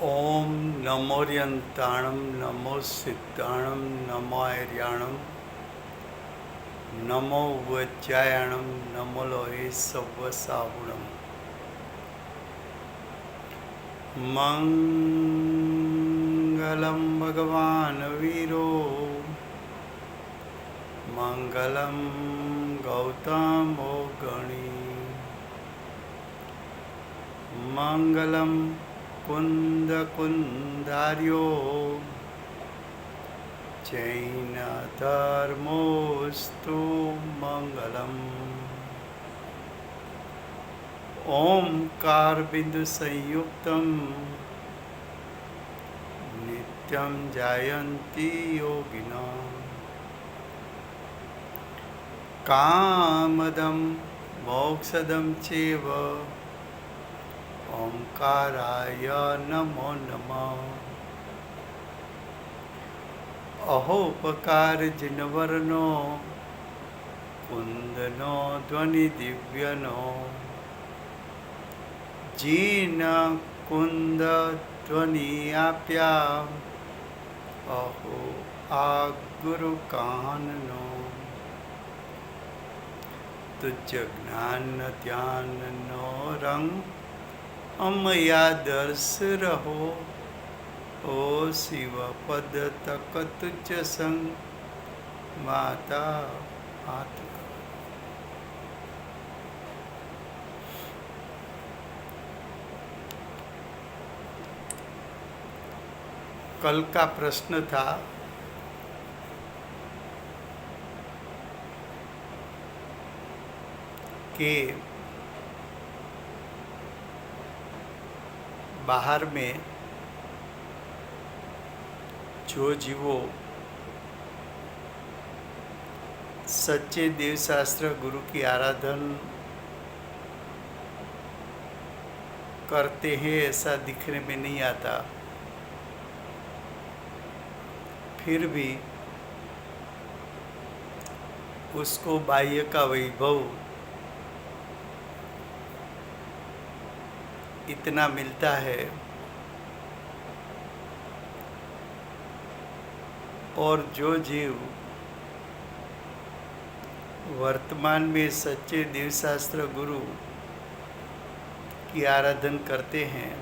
ओम नमोर्यंताणं नमो सिद्धाणं नमो आर्याणं नमो वज्रायणं नमो लोहे सव्वसाहुणम् मंगलं भगवान् वीरो मंगलं गौतमो गणी मंगलं कुंदकुंधार्यो जैनधर्मोऽस्तु मंगलम् ओंकार बिंदु संयुक्तं नित्यं जायन्ति योगिनः कामदं मोक्षदं चैव ओंकाराय नमो नमः अहोपकार जिनवरनो कुंदनो ध्वनि दिव्यनो जीन कुंद ध्वनि आप्या अहो आ गुरु काननो तुझ ज्ञान ध्यान नो रंग अमया दर्श रहो ओ शिव पद तक तुझ संग माता हाथ कल का प्रश्न था कि बाहर में जो जीवो सच्चे देवशास्त्र गुरु की आराधना करते हैं ऐसा दिखने में नहीं आता, फिर भी उसको बाह्य का वैभव इतना मिलता है और जो जीव वर्तमान में सच्चे देवशास्त्र गुरु की आराधना करते हैं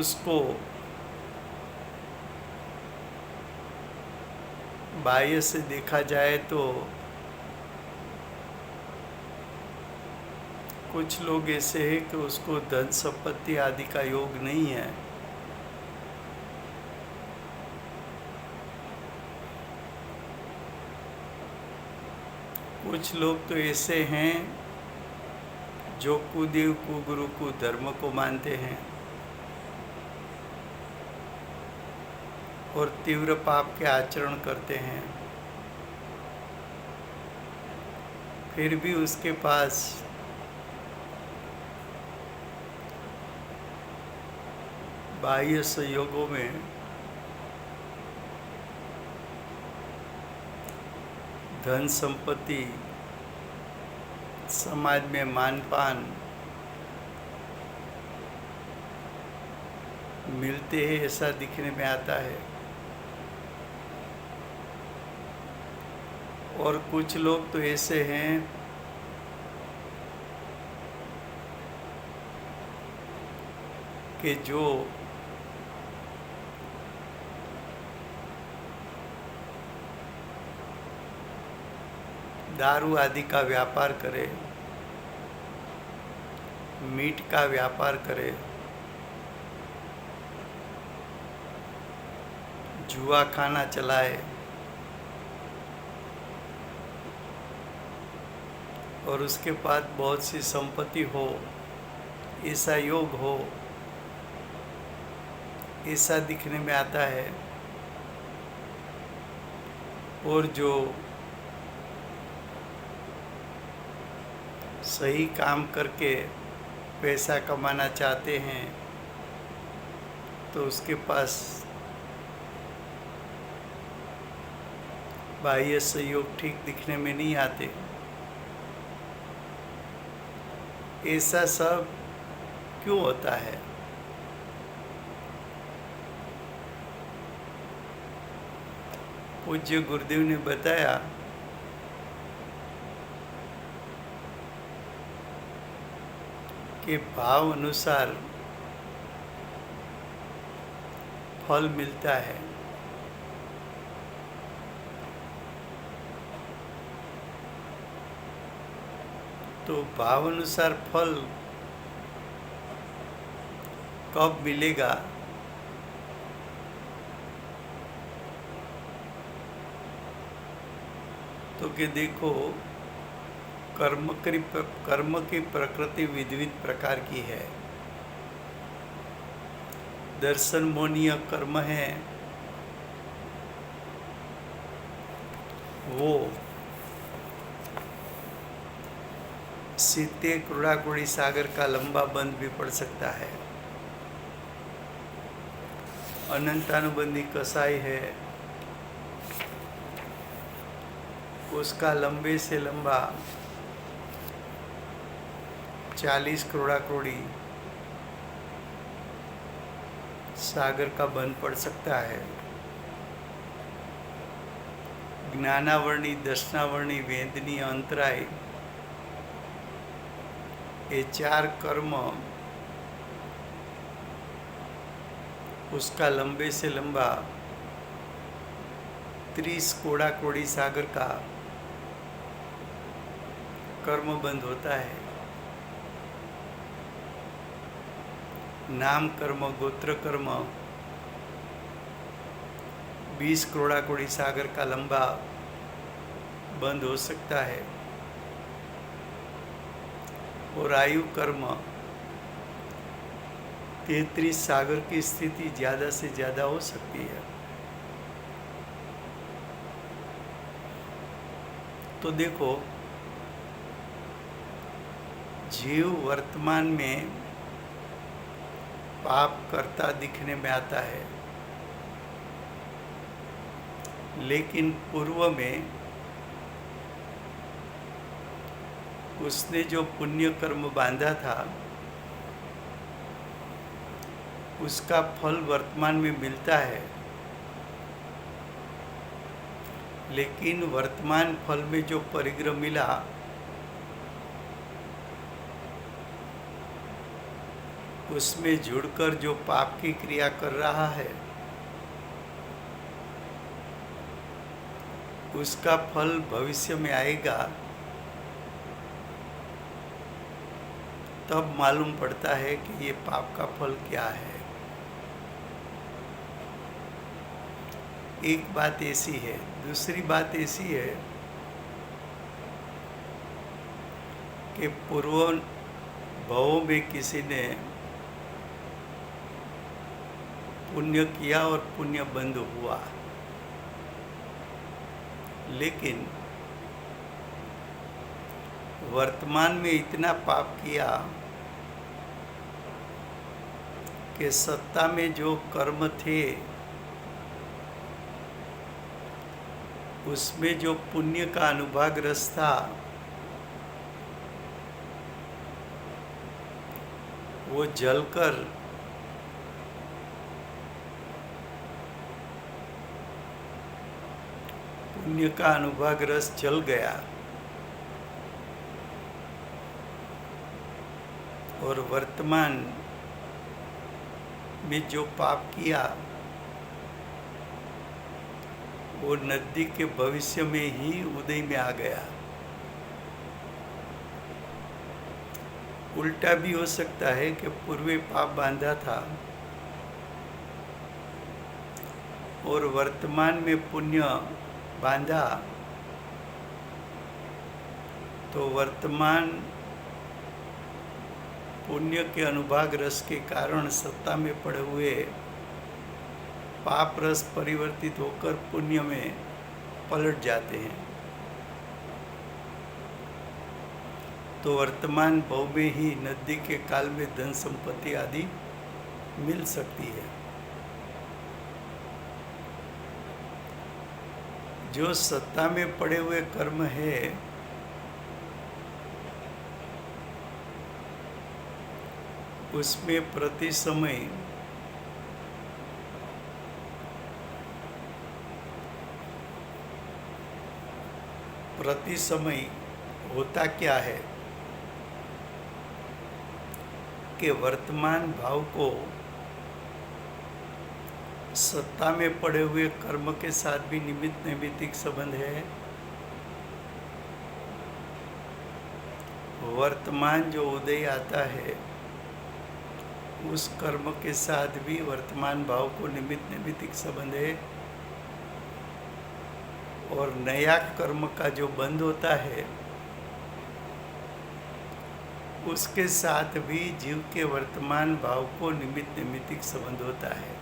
उसको बाह्य से देखा जाए तो कुछ लोग ऐसे हैं कि उसको धन संपत्ति आदि का योग नहीं है, कुछ लोग तो ऐसे हैं जो कुदेव कुगुरु को धर्म को मानते हैं और तीव्र पाप के आचरण करते हैं, फिर भी उसके पास बाह्य संयोगों में धन संपत्ति, समाज में मान पान मिलते हैं ऐसा दिखने में आता है। और कुछ लोग तो ऐसे हैं कि जो दारू आदि का व्यापार करे, मीट का व्यापार करे, जुआ खाना चलाए और उसके बाद बहुत सी संपत्ति हो, ऐसा योग हो, ऐसा दिखने में आता है। और जो सही काम करके पैसा कमाना चाहते हैं तो उसके पास बाह्य सहयोग ठीक दिखने में नहीं आते। ऐसा सब क्यों होता है? पूज्य गुरुदेव ने बताया कि भाव अनुसार फल मिलता है। तो भाव अनुसार फल कब मिलेगा? तो कि देखो, कर्म की प्रकृति विविध प्रकार की है। दर्शन मोनीय कर्म है वो सीते क्रूड़ाकुड़ी सागर का लंबा बंध भी पड़ सकता है। अनंतानुबंधी कसाई है, उसका लंबे से लंबा 40 क्रोड़ी सागर का बंध पड़ सकता है। ज्ञानावर्णी, दर्शनावर्णी, वेदनीय, अंतराय, ये 4 कर्म उसका लंबे से लंबा 30 कोड़ी सागर का कर्म बंध होता है। नाम कर्म, गोत्र कर्म 20 कोड़ी सागर का लंबा बंद हो सकता है। और आयु कर्म 33 सागर की स्थिति ज़्यादा से ज़्यादा हो सकती है। तो देखो, जीव वर्तमान में पाप करता दिखने में आता है, लेकिन पूर्व में उसने जो पुण्य कर्म बांधा था उसका फल वर्तमान में मिलता है। लेकिन वर्तमान फल में जो परिग्रह मिला उसमें जुड़कर जो पाप की क्रिया कर रहा है उसका फल भविष्य में आएगा, तब मालूम पड़ता है कि ये पाप का फल क्या है। एक बात ऐसी है। दूसरी बात ऐसी है कि पूर्व भवों में किसी ने पुण्य किया और पुण्य बंद हुआ, लेकिन वर्तमान में इतना पाप किया कि सत्ता में जो कर्म थे उसमें जो पुण्य का अनुभाग रस था वो जलकर पुण्य का अनुभाग रस जल गया और वर्तमान में जो पाप किया वो नदी के भविष्य में ही उदय में आ गया। उल्टा भी हो सकता है कि पूर्वे पाप बांधा था और वर्तमान में पुण्य बांधा, तो वर्तमान पुण्य के अनुभाग रस के कारण सत्ता में पड़े हुए पाप रस परिवर्तित होकर पुण्य में पलट जाते हैं। तो वर्तमान भव में ही नदी के काल में धन संपत्ति आदि मिल सकती है। जो सत्ता में पड़े हुए कर्म है उसमें प्रति समय होता क्या है कि वर्तमान भाव को सत्ता में पड़े हुए कर्म के साथ भी निमित्त नैमित्तिक संबंध है। वर्तमान जो उदय आता है उस कर्म के साथ भी वर्तमान भाव को निमित्त नैमित्तिक संबंध है। और नया कर्म का जो बंध होता है उसके साथ भी जीव के वर्तमान भाव को निमित्त नैमित्तिक संबंध होता है।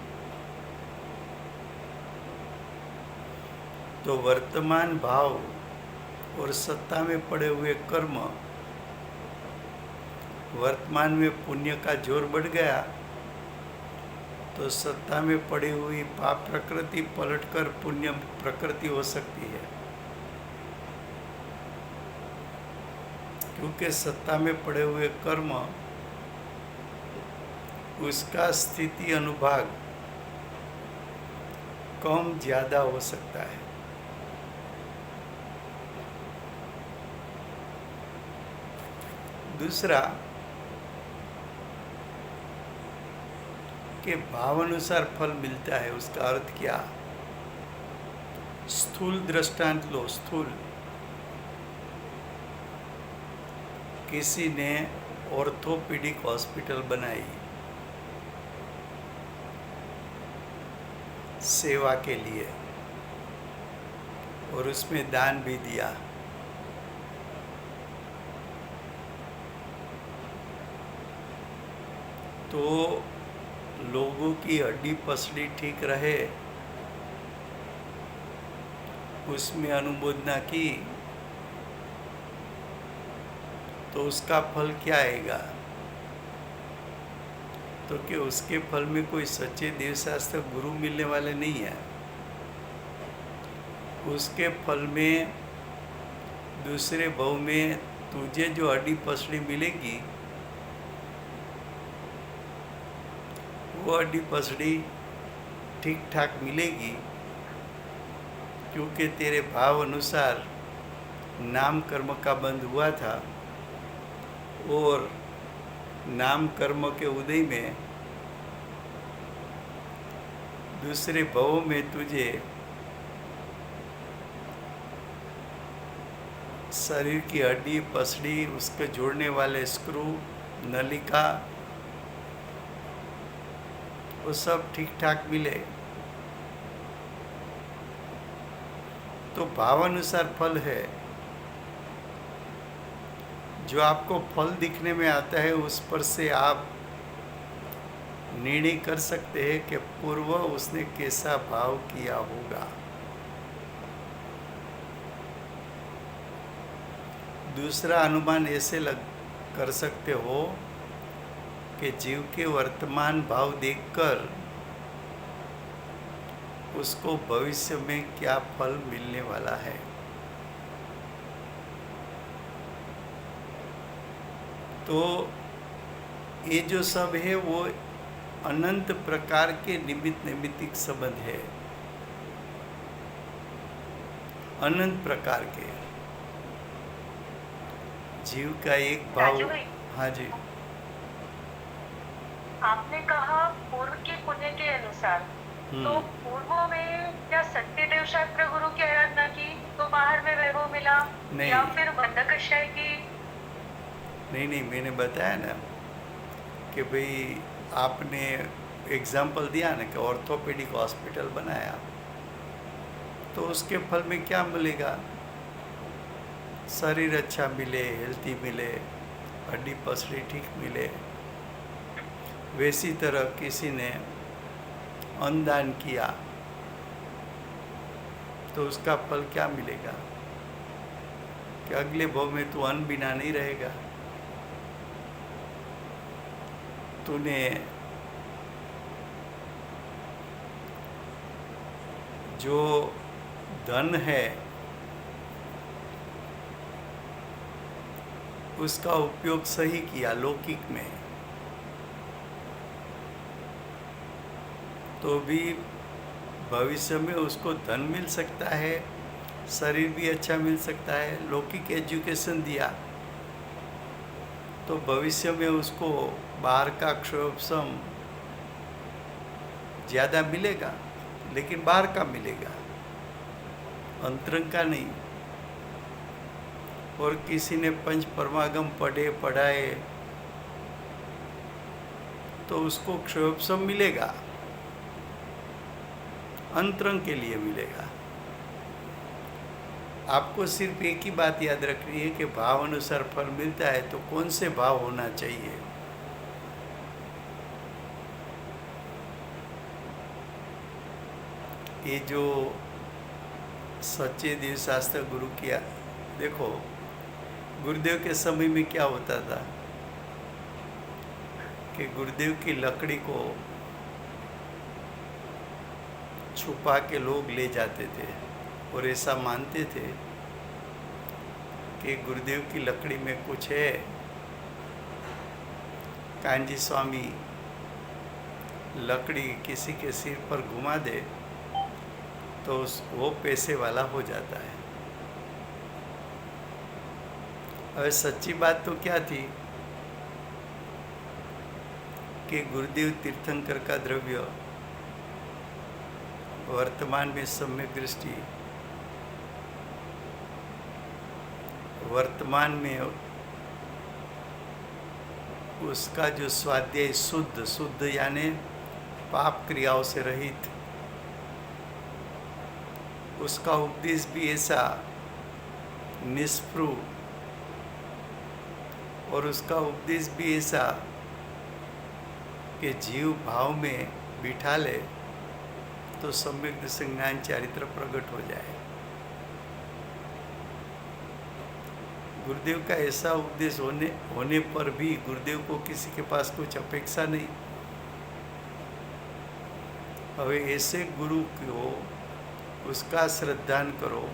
तो वर्तमान भाव और सत्ता में पड़े हुए कर्म, वर्तमान में पुण्य का जोर बढ़ गया तो सत्ता में पड़ी हुई पाप प्रकृति पलटकर पुण्य प्रकृति हो सकती है, क्योंकि सत्ता में पड़े हुए कर्म उसका स्थिति अनुभाग कम ज्यादा हो सकता है। दूसरा के भाव अनुसार फल मिलता है, उसका अर्थ क्या? स्थूल दृष्टांत लो। स्थूल किसी ने ऑर्थोपेडिक हॉस्पिटल बनाई सेवा के लिए और उसमें दान भी दिया। तो लोगों की हड्डी पसली ठीक रहे उसमें अनुमोदना की तो उसका फल क्या आएगा? तो कि उसके फल में कोई सच्चे देवशास्त्र गुरु मिलने वाले नहीं है। उसके फल में दूसरे भाव में तुझे जो हड्डी पसली मिलेगी वो हड्डी पसली ठीक ठाक मिलेगी, क्योंकि तेरे भाव अनुसार नाम कर्म का बंध हुआ था और नाम कर्म के उदय में दूसरे भाव में तुझे शरीर की हड्डी पसली उसके जोड़ने वाले स्क्रू नलिका वो सब ठीक ठाक मिले। तो भावानुसार फल है। जो आपको फल दिखने में आता है उस पर से आप निर्णय कर सकते हैं कि पूर्व उसने कैसा भाव किया होगा। दूसरा अनुमान ऐसे कर सकते हो कि जीव के वर्तमान भाव देखकर उसको भविष्य में क्या फल मिलने वाला है। तो ये जो सब है वो अनंत प्रकार के निमित्त नैमित्तिक संबंध है, अनंत प्रकार के। जीव का एक भाव। हाँ जी, आपने कहा पूर्व के पुण्य के अनुसार, तो पूर्व में क्या सत्यदेव शास्त्र गुरु की आराधना की तो बाहर में वैभव मिला नहीं, या फिर बंधकशाही की? नहीं, मैंने बताया ना कि भाई आपने एग्जाम्पल दिया ना कि ऑर्थोपेडिक हॉस्पिटल बनाया तो उसके फल में क्या मिलेगा? शरीर अच्छा मिले, हेल्थी मिले, हड्डी पसली ठीक मिले। वैसी तरह किसी ने अन्नदान किया तो उसका फल क्या मिलेगा कि अगले भाव में तू अन्न बिना नहीं रहेगा। तूने जो धन है उसका उपयोग सही किया लौकिक में, तो भी भविष्य में उसको धन मिल सकता है, शरीर भी अच्छा मिल सकता है। लौकिक एजुकेशन दिया तो भविष्य में उसको बाहर का क्षोभसम ज़्यादा मिलेगा, लेकिन बाहर का मिलेगा, अंतरंग का नहीं। और किसी ने पंच परमागम पढ़ाए तो उसको क्षोभसम मिलेगा, अंतरंग के लिए मिलेगा। आपको सिर्फ एक ही बात याद रखनी है कि भाव अनुसार फल मिलता है, तो कौन से भाव होना चाहिए। ये जो सच्चे देव शास्त्र गुरु किया, देखो गुरुदेव के समय में क्या होता था कि गुरुदेव की लकड़ी को छुपा के लोग ले जाते थे और ऐसा मानते थे कि गुरुदेव की लकड़ी में कुछ है। कांजी स्वामी लकड़ी किसी के सिर पर घुमा दे तो वो पैसे वाला हो जाता है। अब सच्ची बात तो क्या थी कि गुरुदेव तीर्थंकर का द्रव्य वर्तमान में सम्यक दृष्टि, वर्तमान में उसका जो स्वाध्याय शुद्ध यानी पाप क्रियाओं से रहित, उसका उपदेश भी ऐसा निष्प्रू और उसका उपदेश भी ऐसा कि जीव भाव में बिठा ले तो सम्यक दर्शन ज्ञान चारित्र प्रकट हो जाए। गुरुदेव का ऐसा उपदेश होने पर भी गुरुदेव को किसी के पास कुछ अपेक्षा नहीं। अब ऐसे गुरु को उसका श्रद्धान करो,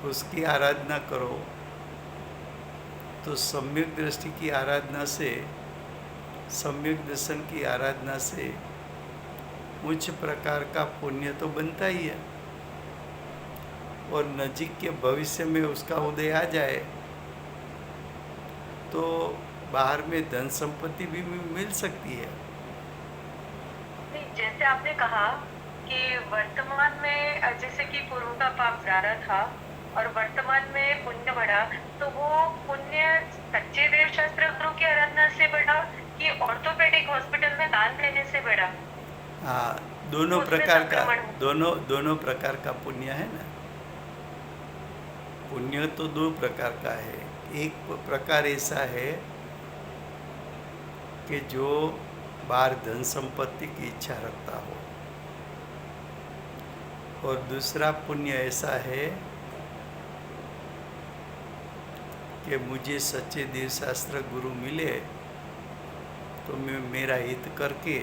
उसकी आराधना करो, तो सम्यक दृष्टि की आराधना से, सम्यक दर्शन की आराधना से उच्च प्रकार का पुण्य तो बनता ही है। और नजीक के भविष्य में उसका उदय आ जाए तो बाहर में धन संपत्ति भी मिल सकती है। जैसे आपने कहा कि वर्तमान में जैसे कि पूर्व का पाप ज्यादा था और वर्तमान में पुण्य बढ़ा, तो वो पुण्य सच्चे देव शास्त्र गुरु की आराधना से बढ़ा कि ऑर्थोपेडिक हॉस्पिटल में दान देने से बढ़ा? हाँ, दोनों प्रकार का पुण्य है ना। पुण्य तो दो प्रकार का है। एक प्रकार ऐसा है कि जो बाहर धन संपत्ति की इच्छा रखता हो, और दूसरा पुण्य ऐसा है कि मुझे सच्चे देव शास्त्र गुरु मिले तो मैं मेरा हित करके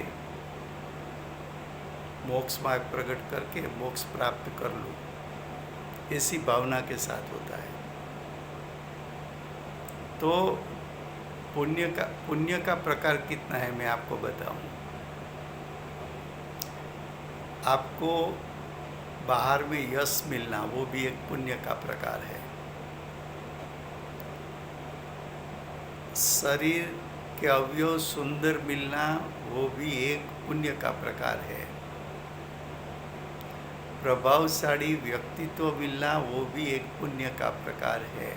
मोक्ष मार्ग प्रकट करके मोक्ष प्राप्त कर लूँ, ऐसी भावना के साथ होता है। तो पुण्य का प्रकार कितना है मैं आपको बताऊं। आपको बाहर में यश मिलना वो भी एक पुण्य का प्रकार है। शरीर के अवयव सुंदर मिलना वो भी एक पुण्य का प्रकार है। प्रभावशाली व्यक्तित्व मिलना वो भी एक पुण्य का प्रकार है।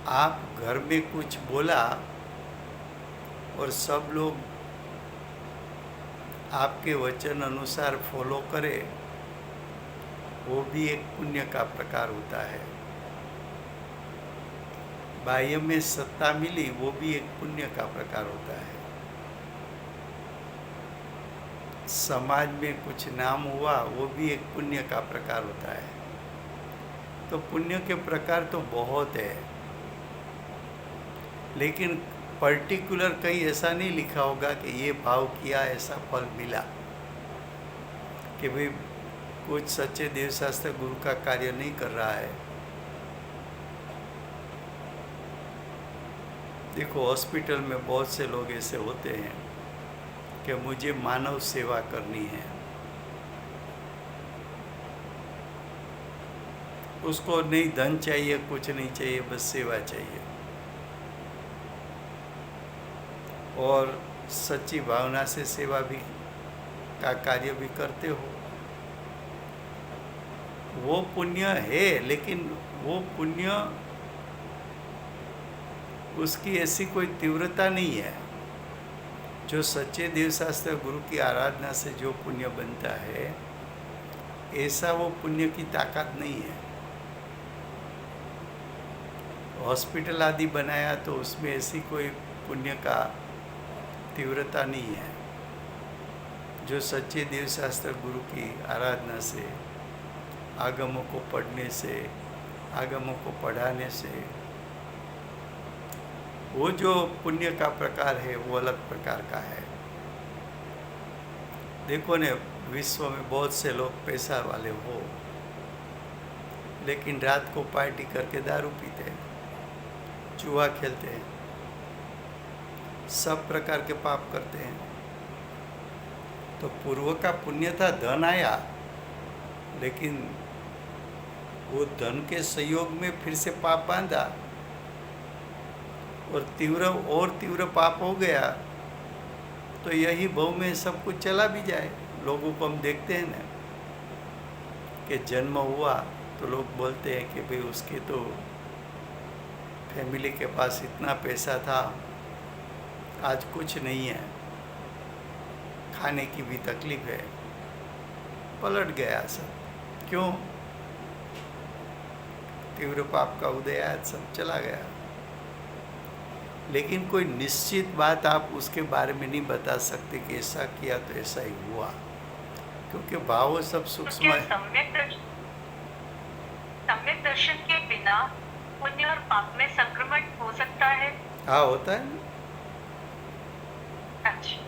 आप घर में कुछ बोला और सब लोग आपके वचन अनुसार फॉलो करे, वो भी एक पुण्य का प्रकार होता है। बाह्य में सत्ता मिली वो भी एक पुण्य का प्रकार होता है। समाज में कुछ नाम हुआ वो भी एक पुण्य का प्रकार होता है। तो पुण्य के प्रकार तो बहुत है, लेकिन पर्टिकुलर कहीं ऐसा नहीं लिखा होगा कि ये भाव किया ऐसा फल मिला, कि भाई कुछ सच्चे देव शास्त्र गुरु का कार्य नहीं कर रहा है देखो, हॉस्पिटल में बहुत से लोग ऐसे होते हैं कि मुझे मानव सेवा करनी है, उसको नहीं धन चाहिए, कुछ नहीं चाहिए, बस सेवा चाहिए, और सच्ची भावना से सेवा भी का कार्य भी करते हो, वो पुण्य है। लेकिन वो पुण्य, उसकी ऐसी कोई तीव्रता नहीं है। जो सच्चे देवशास्त्र गुरु की आराधना से जो पुण्य बनता है, ऐसा वो पुण्य की ताकत नहीं है। हॉस्पिटल आदि बनाया तो उसमें ऐसी कोई पुण्य का तीव्रता नहीं है। जो सच्चे देवशास्त्र गुरु की आराधना से, आगमों को पढ़ने से, आगमों को पढ़ाने से, वो जो पुण्य का प्रकार है वो अलग प्रकार का है। देखो ने, विश्व में बहुत से लोग पैसा वाले हो, लेकिन रात को पार्टी करके दारू पीते हैं, जुआ खेलते हैं, सब प्रकार के पाप करते हैं। तो पूर्व का पुण्य था, धन आया, लेकिन वो धन के संयोग में फिर से पाप बांधा और तीव्र पाप हो गया, तो यही भव में सब कुछ चला भी जाए। लोगों को हम देखते हैं ना कि जन्म हुआ तो लोग बोलते हैं कि भाई उसके तो फैमिली के पास इतना पैसा था, आज कुछ नहीं है, खाने की भी तकलीफ है, पलट गया सब। क्यों? तीव्र पाप का उदय आया, सब चला गया। लेकिन कोई निश्चित बात आप उसके बारे में नहीं बता सकते कि ऐसा किया तो ऐसा ही हुआ, क्योंकि भाव सब सूक्ष्म है। सम्यक दर्शन के बिना पुण्य और पाप में संक्रमण हो सकता है? हाँ, होता है ना। अच्छा।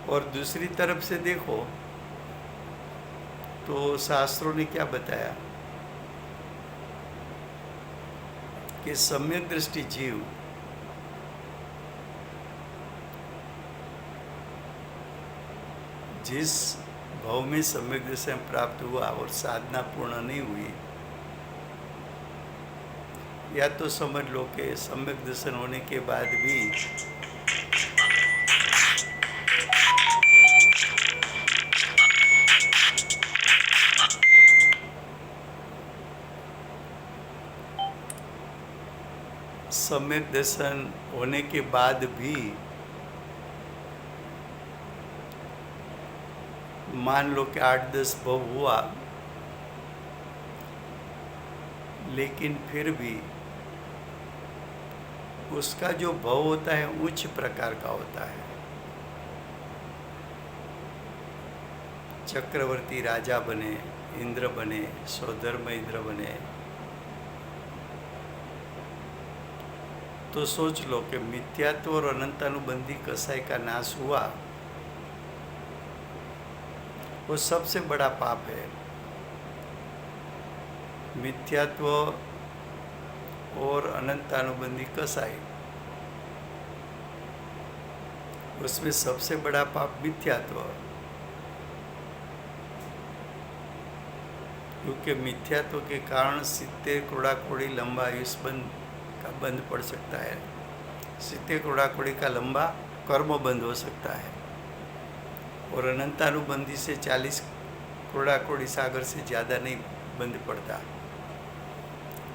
और दूसरी तरफ से देखो तो शास्त्रों ने क्या बताया कि सम्यक दृष्टि जीव जिस भाव में सम्यक दर्शन प्राप्त हुआ और साधना पूर्ण नहीं हुई, या तो समझ लो कि सम्यक दर्शन होने के बाद भी सम्यक दर्शन होने के बाद भी मान लो कि 8-10 भव हुआ, लेकिन फिर भी उसका जो भव होता है उच्च प्रकार का होता है। चक्रवर्ती राजा बने, इंद्र बने, स्वधर्म इंद्र बने, तो सोच लो कि मिथ्यात्व और अनंतानुबंधी कसाई का नाश हुआ, वो सबसे बड़ा पाप है। मिथ्यात्व और अनंतानुबंधी कसाई, उसमें सबसे बड़ा पाप मिथ्यात्व, क्योंकि मिथ्यात्व के कारण 70 करोड़ा कोड़ी लंबा आयुष्मान का बंद पड़ सकता है। 70 करोड़ा कोड़ी का लंबा कर्म बंद हो सकता है, और अनंतानुबंधी से 40 करोड़ा कोड़ी सागर से ज़्यादा नहीं बंद पड़ता।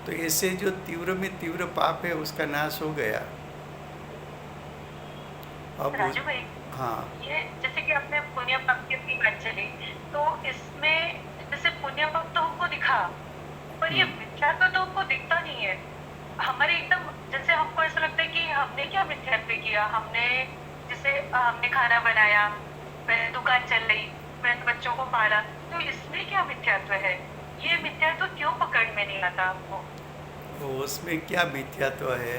तो ऐसे जो तीव्र में तीव्र पाप है उसका नाश हो गया। अब राजू भाई, हाँ, ये जैसे कि आपने पुण्य पाप की अपनी बात चली, तो इसमें जैसे पुण्य पाप तो हमको दिखा, पर ये मिथ्यात्व तो हमको दिखता नहीं है। हमारे एकदम जैसे हमको ऐसा लगता है कि हमने क्या मिथ्यात्व किया, हमने जैसे हमने खाना बनाया, मैंने दुकान चल रही, मैंने बच्चों को पाला, तो इसमें क्या मिथ्यात्व है? ये मिथ्यात्व क्यों पकड़ में नहीं आता आपको? तो उसमें क्या मिथ्यात्व है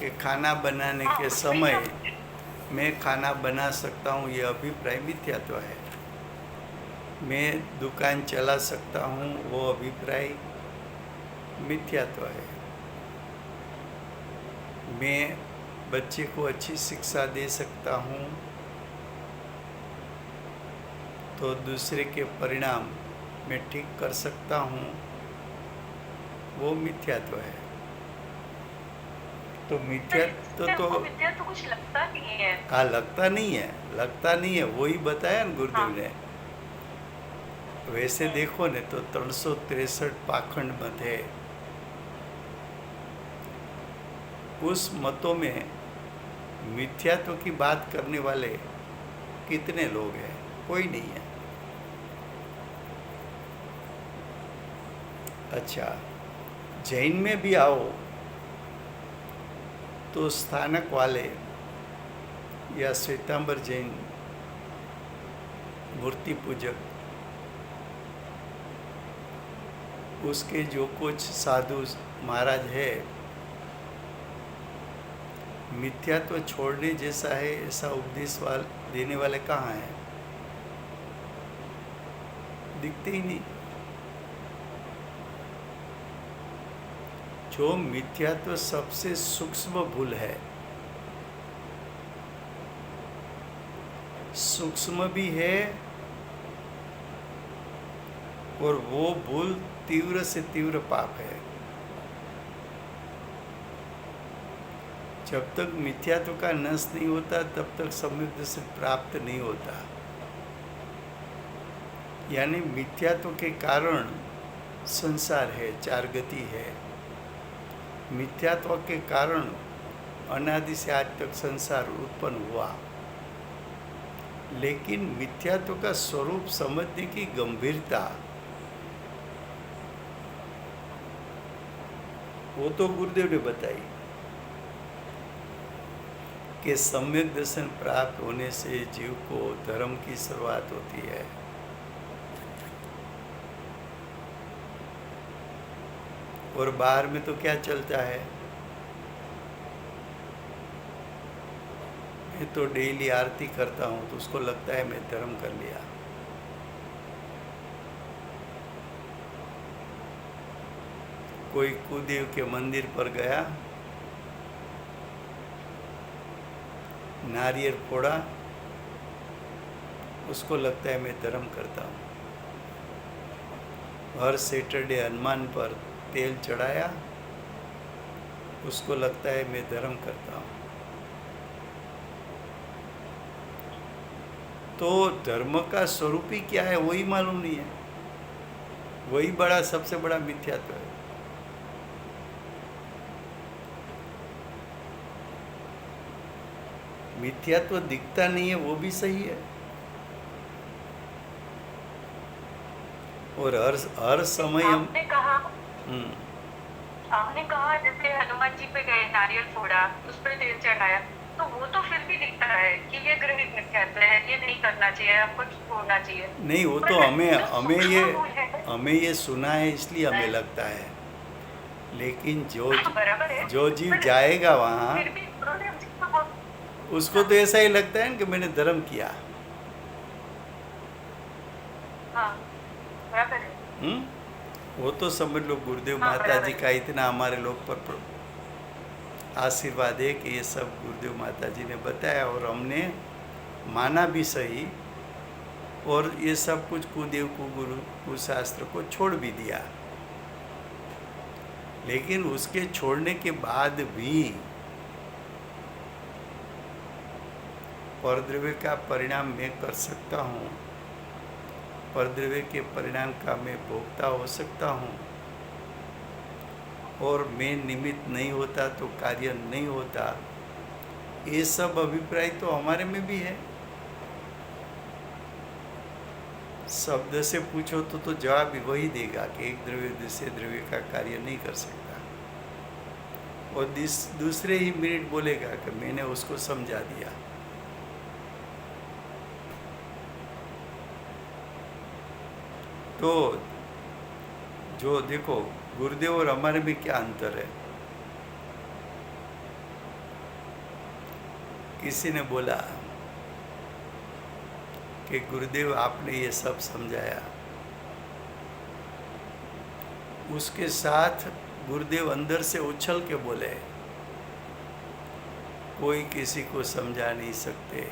कि खाना बनाने के उसमें समय क्या- मैं खाना बना सकता हूँ, ये अभिप्राय मिथ्यात्व है। मैं दुकान चला सकता हूँ, वो अभिप्राय मिथ्यात्व है। मैं बच्चे को अच्छी शिक्षा दे सकता हूँ तो दूसरे के परिणाम मैं ठीक कर सकता हूँ, वो मिथ्यात्व है। तो मिथ्यात्व इससे तो वो विद्या तो कुछ लगता नहीं है। हाँ, लगता नहीं है, लगता नहीं है, वही बताया ना गुरुदेव हाँ। ने। वैसे देखो ने तो 363 पाखंड मत है। उस मतों में मिथ्यात्व की बात करने वाले कितने लोग हैं? कोई नहीं है। अच्छा, जैन में भी आओ तो स्थानक वाले या श्वेतांबर जैन मूर्ति पूजक, उसके जो कुछ साधु महाराज है, मिथ्यात्व छोड़ने जैसा है ऐसा उपदेश देने वाले कहाँ हैं? दिखते ही नहीं। जो मिथ्यात्व सबसे सूक्ष्म भूल है, सूक्ष्म भी है, और वो भूल तीव्र से तीव्र पाप है। जब तक मिथ्यात्व का नाश नहीं होता तब तक सम्यक दर्शन प्राप्त नहीं होता। यानी मिथ्यात्व के कारण संसार है, चार गति है। मिथ्यात्व के कारण अनादि से आज तक संसार उत्पन्न हुआ। लेकिन मिथ्यात्व का स्वरूप समझने की गंभीरता, वो तो गुरुदेव ने बताई कि सम्यक दर्शन प्राप्त होने से जीव को धर्म की शुरुआत होती है। और बाहर में तो क्या चलता है? मैं तो डेली आरती करता हूँ तो उसको लगता है मैं धर्म कर लिया। कोई कुदेव के मंदिर पर गया, नारियल फोड़ा, उसको लगता है मैं धर्म करता हूँ। हर सैटरडे हनुमान पर तेल चढ़ाया, उसको लगता है मैं धर्म करता हूँ। तो धर्म का स्वरूप ही क्या है वही मालूम नहीं है। वही बड़ा सबसे बड़ा मिथ्यात्व है। मिथ्यात्व दिखता नहीं है वो भी सही है। और हर समय हम आपने कहा जैसे हनुमान जी पे गए, नारियल फोड़ा, उस पर तेल चढ़ाया, तो वो तो फिर भी दिखता है कि ये ग्रहित मिथ्यात्व है, ये नहीं करना चाहिए, आपको छोड़ना चाहिए। नहीं, वो तो हमें ये सुना है इसलिए हमें लगता है। लेकिन जो जीव जाएगा वहाँ, उसको तो ऐसा ही लगता है कि मैंने धर्म किया। हाँ, बराबर है। वो तो समझ लो गुरुदेव माता जी का इतना हमारे लोग पर आशीर्वाद है कि ये सब गुरुदेव माता जी ने बताया और हमने माना भी सही, और ये सब कुछ कुदेव कुगुरु कुशास्त्र को छोड़ भी दिया। लेकिन उसके छोड़ने के बाद भी परद्रव्य का परिणाम मैं कर सकता हूँ, परद्रव्य के परिणाम का मैं भोक्ता हो सकता हूँ, और मैं निमित्त नहीं होता तो कार्य नहीं होता। ये सब अभिप्राय तो हमारे में भी है। शब्द से पूछो तो जवाब भी वही देगा कि एक द्रव्य दूसरे द्रव्य का कार्य नहीं कर सकता, और दूसरे ही मिनट बोलेगा कि मैंने उसको समझा दिया। तो जो देखो गुरुदेव और हमारे में क्या अंतर है। किसी ने बोला कि गुरुदेव आपने ये सब समझाया, उसके साथ गुरुदेव अंदर से उछल के बोले कोई किसी को समझा नहीं सकते।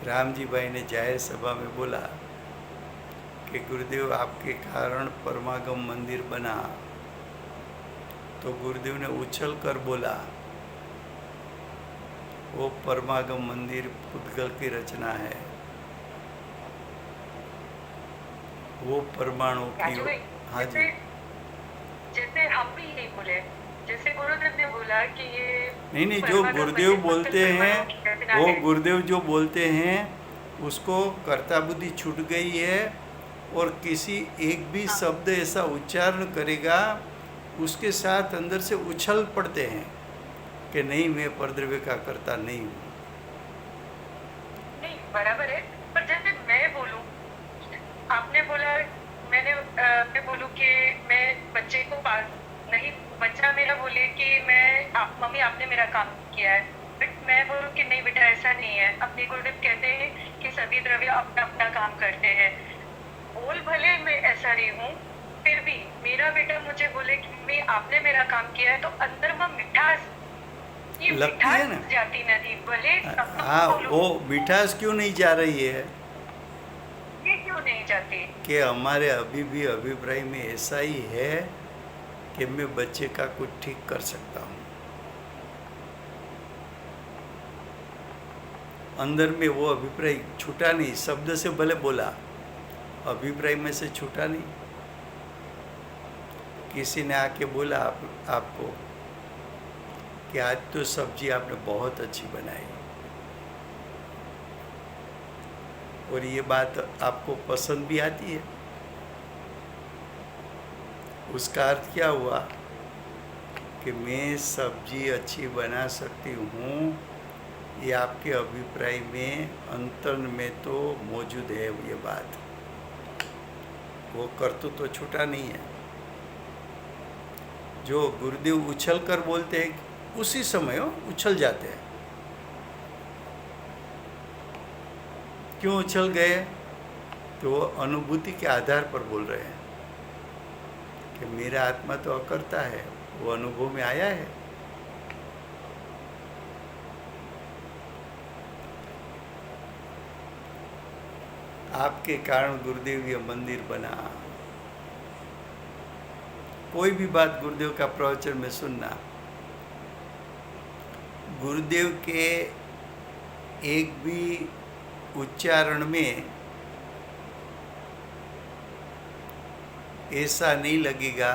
राम जी भाई ने जाहिर सभा में बोला कि गुरुदेव आपके कारण परमागम मंदिर बना, तो गुरुदेव ने उछल कर बोला वो परमागम मंदिर पुद्गल की रचना है, वो परमाणु की। राजू भाई, हाँ जी। जैसे हम भी यही बोले, जैसे गुरुदेव ने बोला कि ये नहीं, जो परमागम गुरुदेव मंदिर बोलते पुद्गल हैं, परमाणु की रचना वो है। गुरुदेव जो बोलते हैं उसको कर्ता बुद्धि छूट गई है, और किसी एक भी हाँ। शब्द ऐसा उच्चारण करेगा उसके साथ अंदर से उछल पड़ते हैं कि नहीं, मैं परद्रव्य का कर्ता नहीं हूँ। नहीं, बराबर है, पर जैसे मैं बोलूं, आपने बोला, मैं बोलूं कि मैं बच्चे को नहीं, बच्चा मेरा बोले कि मम्मी आपने मेरा काम किया है, बट मैं बोलूं कि नहीं बेटा ऐसा नहीं है। अपने गुरुदेव कहते हैं कि सभी द्रव्य अपना अपना काम करते हैं। बोल भले मैं ऐसा रही हूँ, फिर भी मेरा बेटा मुझे बोले कि मम्मी आपने मेरा काम किया है, तो अंदर में मिठास, ये लगती है मिठास ना। जाती नहीं, भले सब हाँ, बोलूं, वो मिठास क्यों नहीं जा रही है ये क्यों नहीं जाती? कि हमारे अभी भी अभिप्राय में ऐसा ही है कि मैं बच्चे का कुछ ठीक कर सकता हूँ। अंदर में वो अभिप्राय छूटा नहीं, शब्द से भले बोला, अभिप्राय में से छूटा नहीं। किसी ने आके बोला आपको कि आज तो सब्जी आपने बहुत अच्छी बनाई, और ये बात आपको पसंद भी आती है, उसका अर्थ क्या हुआ कि मैं सब्जी अच्छी बना सकती हूँ, ये आपके अभिप्राय में अंतर में तो मौजूद है ये बात, वो कर्तव्य तो छूटा नहीं है। जो गुरुदेव उछल कर बोलते हैं उसी समय उछल जाते हैं। क्यों उछल गए? तो वो अनुभूति के आधार पर बोल रहे हैं कि मेरा आत्मा तो अकर्ता है, वो अनुभव में आया है। आपके कारण गुरुदेव ये मंदिर बना। कोई भी बात गुरुदेव का प्रवचन में सुनना, गुरुदेव के एक भी उच्चारण में ऐसा नहीं लगेगा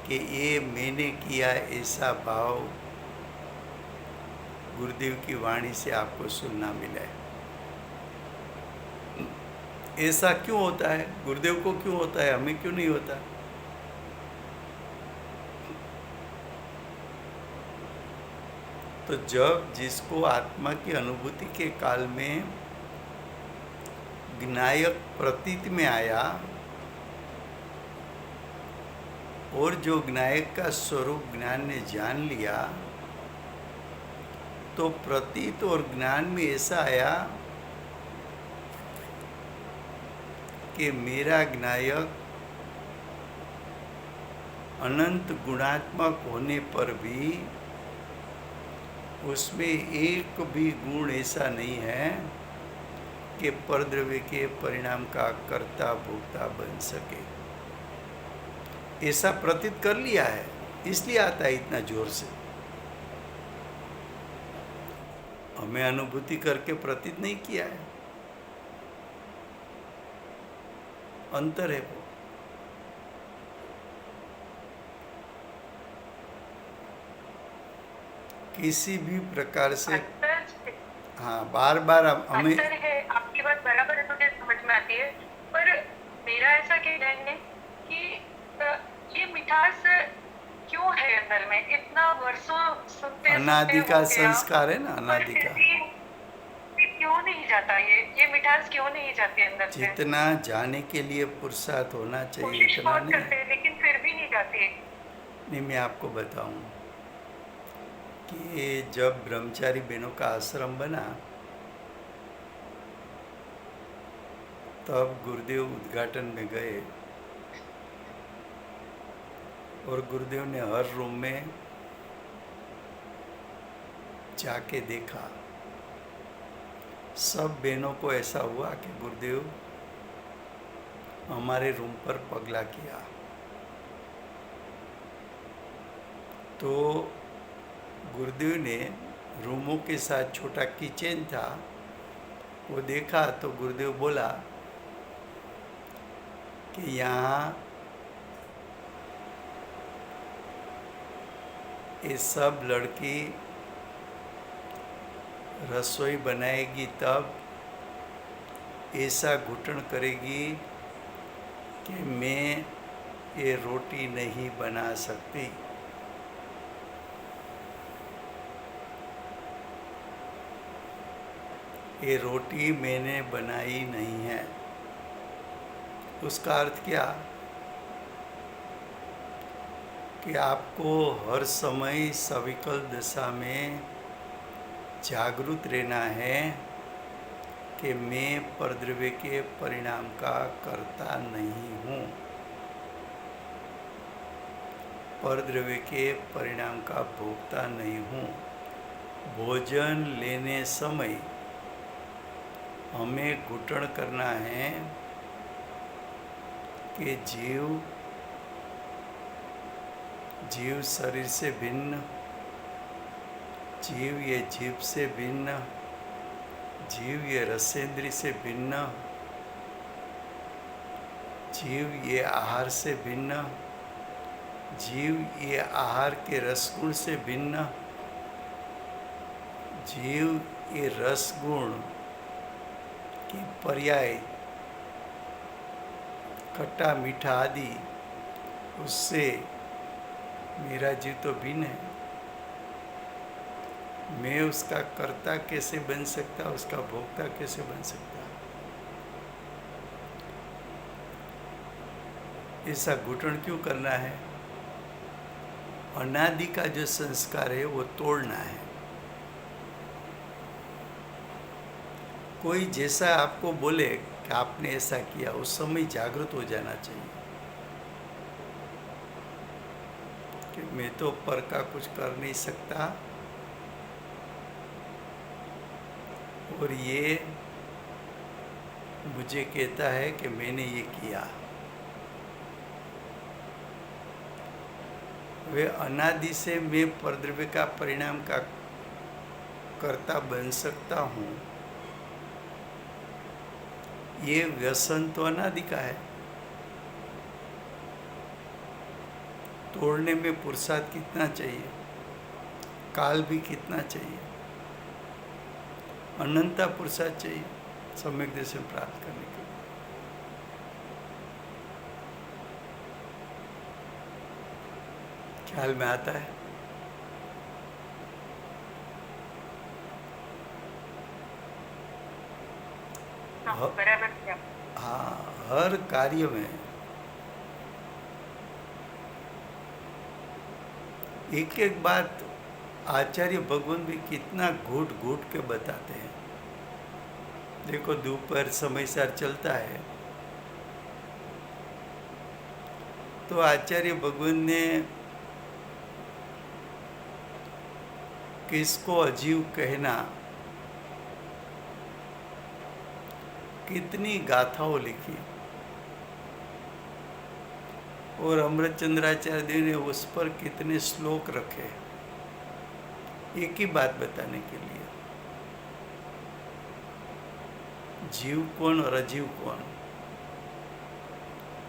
कि ये मैंने किया, ऐसा भाव गुरुदेव की वाणी से आपको सुनना मिला है। ऐसा क्यों होता है? गुरुदेव को क्यों होता है, हमें क्यों नहीं होता? तो जब जिसको आत्मा की अनुभूति के काल में ज्ञायक प्रतीत में आया, और जो ज्ञायक का स्वरूप ज्ञान ने जान लिया, तो प्रतीत और ज्ञान में ऐसा आया कि मेरा ज्ञायक अनंत गुणात्मक होने पर भी उसमें एक भी गुण ऐसा नहीं है कि परद्रव्य के परिणाम का कर्ता भोक्ता बन सके। ऐसा प्रतीत कर लिया है, इसलिए आता है इतना जोर से। हमें अनुभूति करके प्रतीत नहीं किया है, अंतर है वो। किसी भी प्रकार से, हाँ, बार बार हमें अंतर है, आपकी बात बराबर है, मुझे समझ में आती है, पर मेरा ऐसा कहना है कि ये मिठास क्यों है अंदर में, इतना वर्षों सुनते अनादि सुनते का हो गया, संस्कार है ना, पर अनादि फिर का। भी क्यों नहीं जाता, ये मिठास क्यों नहीं जाती अंदर से? जितना जाने के लिए पुरुषार्थ होना चाहिए कोशिश इतना बहुत नहीं करते है। हैं, लेकिन फिर भी नहीं जाती। नहीं, मैं आपको बताऊं कि जब ब्रह्मचारी बहनों का आश्रम बना, तब गुरुदेव उद्घाटन में गए, और गुरुदेव ने हर रूम में जाके देखा। सब बहनों को ऐसा हुआ कि गुरुदेव हमारे रूम पर पगला किया। तो गुरुदेव ने रूमों के साथ छोटा किचन था, वो देखा तो गुरुदेव बोला कि यहाँ ये सब लड़की रसोई बनाएगी तब ऐसा घुटन करेगी कि मैं ये रोटी नहीं बना सकती। ये रोटी मैंने बनाई नहीं है। उसका अर्थ क्या कि आपको हर समय सविकल दशा में जागरूक रहना है कि मैं परद्रव्य के परिणाम का कर्ता नहीं हूँ, परद्रव्य के परिणाम का भोक्ता नहीं हूँ। भोजन लेने समय हमें घुटन करना है कि जीव शरीर से भिन्न, जीव ये जीव से भिन्न, जीव ये रसेंद्री से भिन्न, जीव ये आहार से भिन्न, जीव ये आहार के रसगुण से भिन्न, जीव ये रसगुण की पर्याय खट्टा मीठा आदि, उससे मेरा जीव तो भिन्न है। मैं उसका कर्ता कैसे बन सकता, उसका भोक्ता कैसे बन सकता? ऐसा घुटन क्यों करना है? अनादि का जो संस्कार है वो तोड़ना है। कोई जैसा आपको बोले कि आपने ऐसा किया, उस समय जागृत हो जाना चाहिए कि मैं तो पर का कुछ कर नहीं सकता और ये मुझे कहता है कि मैंने ये किया। वे अनादि से मैं परद्रव्य का परिणाम का कर्ता बन सकता हूँ, ये व्यसन तो अनादि का है। तोड़ने में पुरुषार्थ कितना चाहिए, काल भी कितना चाहिए, अनंता पुरुषार्थ चाहिए सम्यक दर्शन प्राप्त करने के लिए। ख्याल में आता है? बराबर। हाँ, हर कार्य में एक एक बात आचार्य भगवान भी कितना घूट घूट के बताते हैं। देखो, दोपहर समयसार चलता है तो आचार्य भगवान ने किसको अजीव कहना, कितनी गाथाओं लिखी और अमृतचंद्राचार्य ने उस पर कितने श्लोक रखे, एक ही बात बताने के लिए। जीव कौन और अजीव कौन,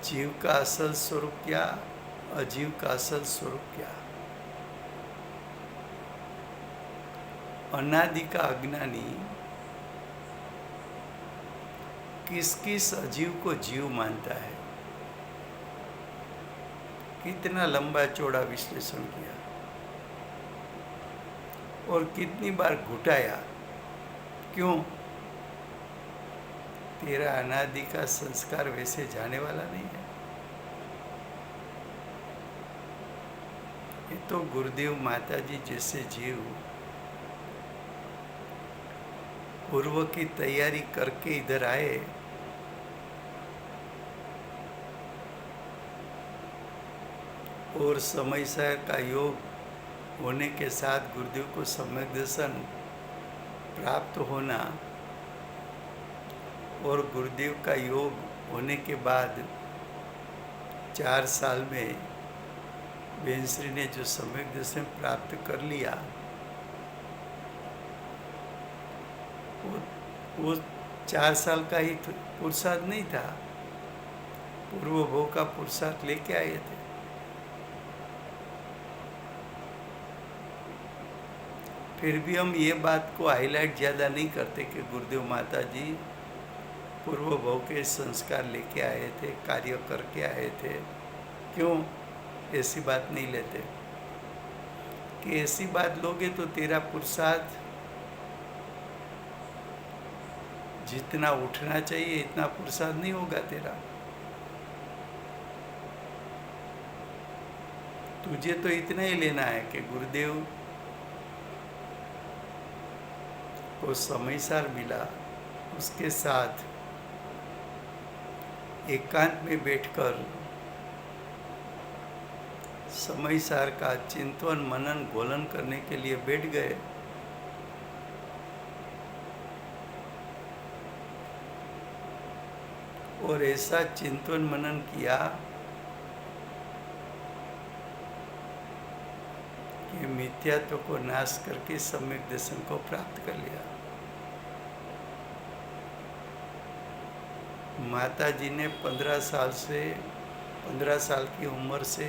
जीव का असल स्वरूप क्या, अजीव का असल स्वरूप क्या। अनादि का अज्ञानी किस किस अजीव को जीव मानता है, कितना लंबा चौड़ा विश्लेषण किया और कितनी बार घुटाया। क्यों? तेरा अनादि का संस्कार वैसे जाने वाला नहीं है। ये तो गुरुदेव माता जी जैसे जीव पूर्व की तैयारी करके इधर आए, और समय का योग होने के साथ गुरुदेव को सम्यक दर्शन प्राप्त होना और गुरुदेव का योग होने के बाद 4 साल में बेंश्री ने जो सम्यक दर्शन प्राप्त कर लिया, वो 4 साल का ही पुरुषार्थ नहीं था, पूर्व भोग का पुरुषार्थ लेके आए थे। फिर भी हम ये बात को हाईलाइट ज़्यादा नहीं करते कि गुरुदेव माता जी पूर्व भोग के संस्कार लेके आए थे, कार्य करके आए थे। क्यों ऐसी बात नहीं लेते कि ऐसी बात लोगे तो तेरा पुरुषार्थ जितना उठना चाहिए इतना पुरुषार्थ नहीं होगा तेरा। तुझे तो इतना ही लेना है कि गुरुदेव को समयसार मिला, उसके साथ एकांत में बैठकर समयसार का चिंतन मनन घोलन करने के लिए बैठ गए। और ऐसा चिंतन मनन किया कि मिथ्यात्व को नाश करके सम्यक दर्शन को प्राप्त कर लिया। माता जी ने 15 साल की उम्र से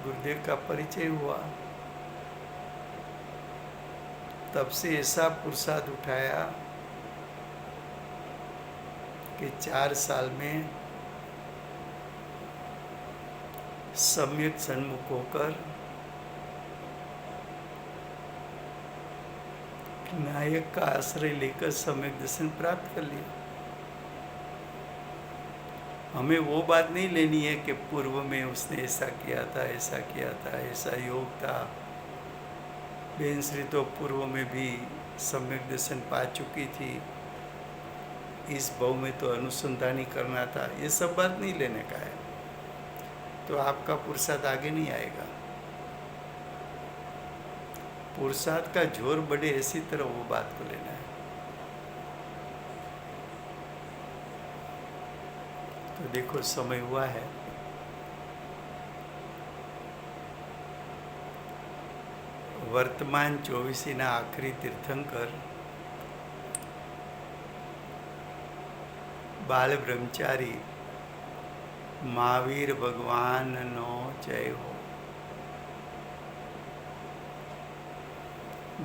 गुरुदेव का परिचय हुआ, तब से ऐसा पुरुषार्थ उठाया कि 4 साल में सम्यक सन्मुख होकर नायक का आश्रय लेकर सम्यक दर्शन प्राप्त कर लिया। हमें वो बात नहीं लेनी है कि पूर्व में उसने ऐसा किया था, ऐसा किया था, ऐसा योग था। बेंश्री तो पूर्व में भी सम्यक दर्शन पा चुकी थी, इस भाव में तो अनुसंधान ही करना था। ये सब बात नहीं लेने का है, तो आपका पुरुषार्थ आगे नहीं आएगा। पुरुषार्थ का जोर बढ़े ऐसी तरह वो बात को लेना है। तो देखो समय हुआ है। वर्तमान 24 ना आखरी तीर्थंकर बाल ब्रह्मचारी महावीर भगवान नो जय हो।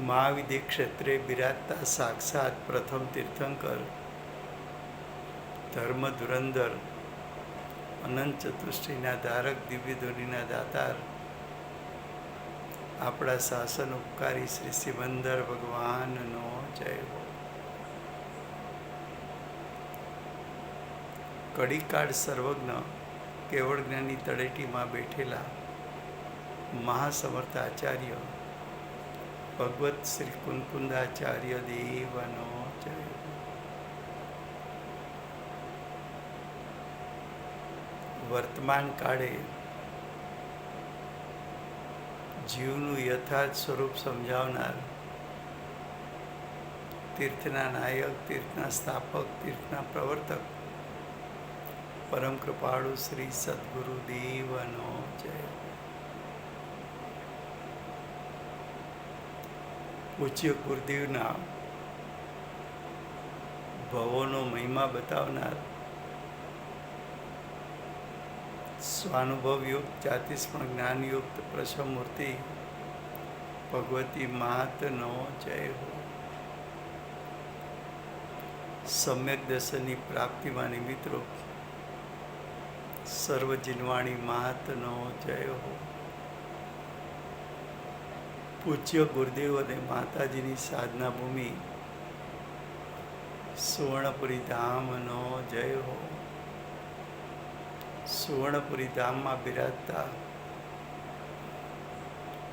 महाविद्य क्षेत्रे बिराजता साक्षात प्रथम तीर्थंकर धर्म धुरंधर अनंत चतुष्टयना धारक दिव्य ધ્વનિના દાતાર આપણા શાસન ઉપકારી શ્રી સિમંદર ભગવાનનો જય હો। કડીકાળ સર્વજ્ઞ કેવળ જ્ઞાની તળેટીમાં બેઠેલા મહાસમર્થ આચાર્ય ભગવત શ્રી કુંકુંદાચાર્ય દેવનો જય હો। વર્તમાન કાળે જીવનું યથાર્થ સ્વરૂપ સમજાવનાર તીર્થના નાયક, તીર્થના સ્થાપક, તીર્થના પ્રવર્તક પરમ કૃપાળુ શ્રી સદગુરુ દેવનો જય। પૂજ્ય ગુરુદેવના ભવોનો મહિમા બતાવનાર स्वानुभव युक्त जातिस्म ज्ञान युक्त प्रसव मूर्ति भगवती मात नो जय हो। सम्यक दर्शनी प्राप्ति मानी मित्रों सर्वजिनवाणी मात नो जय हो। पूज्य गुरुदेव और माताजी साधना भूमि सुवर्णपुरी धाम नो जय हो। सुवर्णपुरी धाम में बिराजता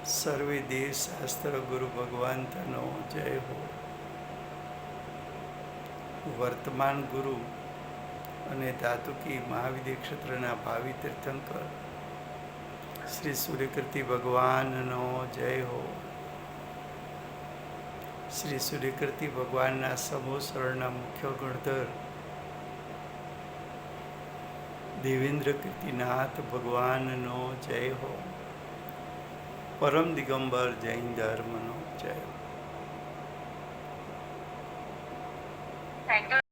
सर्वे देव शास्त्र गुरु भगवान नो जय हो। वर्तमान गुरु अने धातु की महाविद्य क्षेत्रना भावी तीर्थंकर શ્રી સૂર્યકીર્તિ ભગવાનનો જય હો. શ્રી સૂર્યકીર્તિ ભગવાનના સમૂહ શરણના મુખ્ય ગણધર દેવેન્દ્ર કીર્તિનાથ ભગવાનનો જય હો. પરમ દિગંબર જૈન ધર્મનો જય હો.